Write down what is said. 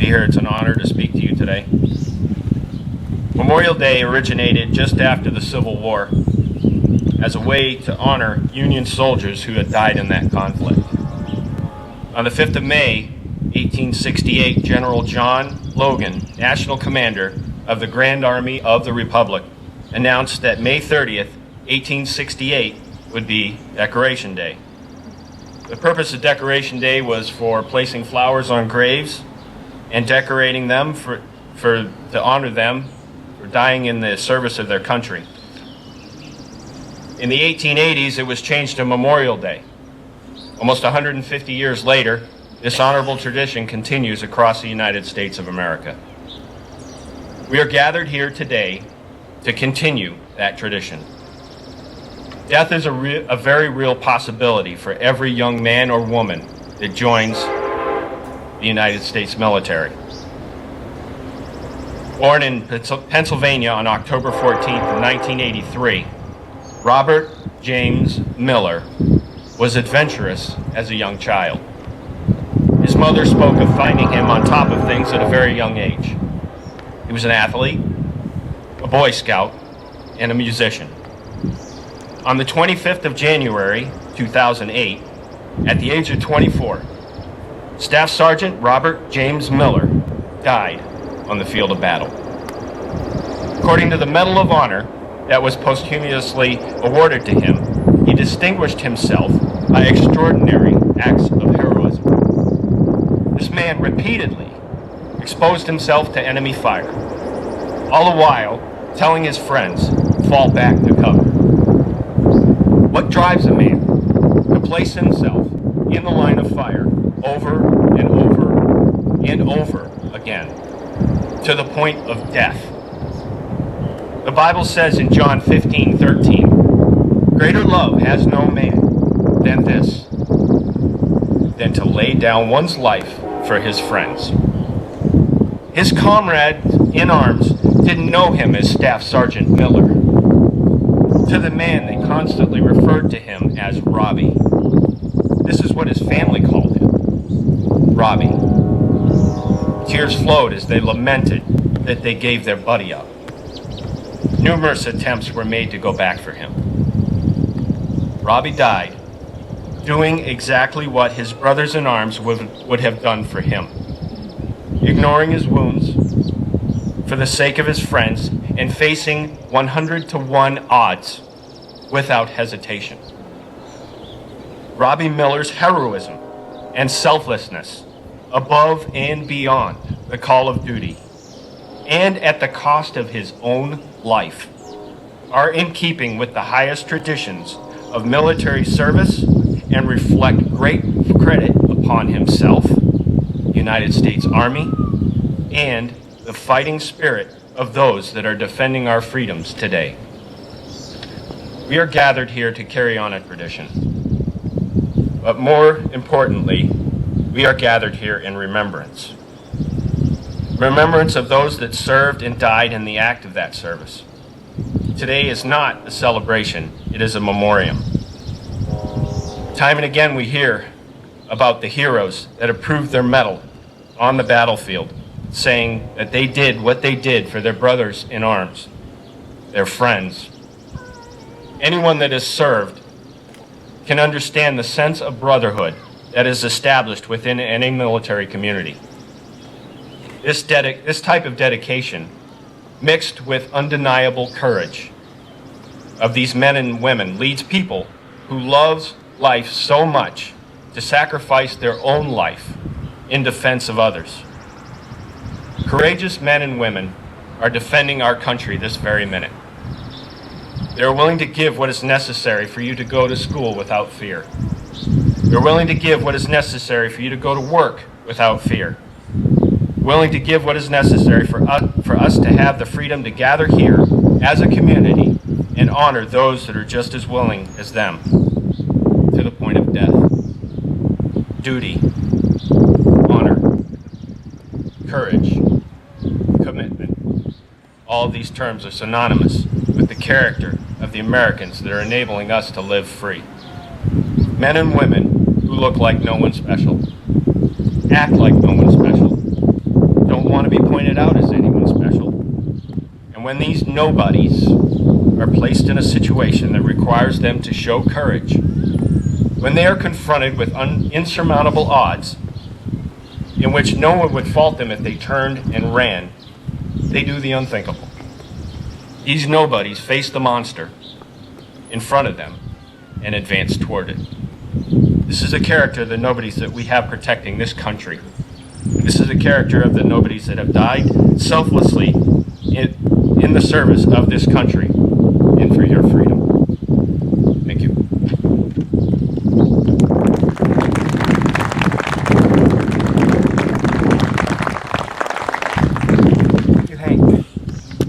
be here. It's an honor to speak to you today. Memorial Day originated just after the Civil War as a way to honor Union soldiers who had died in that conflict. On the 5th of May, 1868, General John Logan, National Commander of the Grand Army of the Republic, announced that May 30th, 1868 would be Decoration Day. The purpose of Decoration Day was for placing flowers on graves and decorating them to honor them for dying in the service of their country. In the 1880s, it was changed to Memorial Day. Almost 150 years later, this honorable tradition continues across the United States of America. We are gathered here today to continue that tradition. Death is a very real possibility for every young man or woman that joins the United States military. Born in Pennsylvania on October 14th, 1983, Robert James Miller was adventurous as a young child. His mother spoke of finding him on top of things at a very young age. He was an athlete, a Boy Scout, and a musician. On the 25th of January, 2008, at the age of 24, Staff Sergeant Robert James Miller died on the field of battle. According to the Medal of Honor that was posthumously awarded to him, he distinguished himself by extraordinary acts of heroism. This man repeatedly exposed himself to enemy fire, all the while telling his friends, fall back to cover. What drives a man to place himself in the line of fire over and over and over again to the point of death? The Bible says in John 15:13, greater love has no man than this, than to lay down one's life for his friends. His comrades in arms didn't know him as Staff Sergeant Miller. To the man, they constantly referred to him as Robbie. This is what his family called him, Robbie. Tears flowed as they lamented that they gave their buddy up. Numerous attempts were made to go back for him. Robbie died, doing exactly what his brothers in arms would have done for him, ignoring his wounds for the sake of his friends and facing 100-to-1 odds without hesitation. Robbie Miller's heroism and selflessness above and beyond the call of duty and at the cost of his own life are in keeping with the highest traditions of military service and reflect great credit upon himself, the United States Army, and the fighting spirit of those that are defending our freedoms today. We are gathered here to carry on a tradition, but more importantly, we are gathered here in remembrance. Remembrance of those that served and died in the act of that service. Today is not a celebration, it is a memoriam. Time and again we hear about the heroes that have proved their mettle on the battlefield, saying that they did what they did for their brothers in arms, their friends. Anyone that has served can understand the sense of brotherhood that is established within any military community. This type of dedication, mixed with undeniable courage of these men and women, leads people who love life so much to sacrifice their own life in defense of others. Courageous men and women are defending our country this very minute. They are willing to give what is necessary for you to go to school without fear. They're willing to give what is necessary for you to go to work without fear. Willing to give what is necessary for us to have the freedom to gather here as a community and honor those that are just as willing as them to the point of death. Duty, honor, courage, commitment. All of these terms are synonymous with the character of the Americans that are enabling us to live free. Men and women who look like no one special, act like no one special, when these nobodies are placed in a situation that requires them to show courage, when they are confronted with insurmountable odds in which no one would fault them if they turned and ran, they do the unthinkable. These nobodies face the monster in front of them and advance toward it. This is a character of the nobodies that we have protecting this country. This is a character of the nobodies that have died selflessly in the service of this country.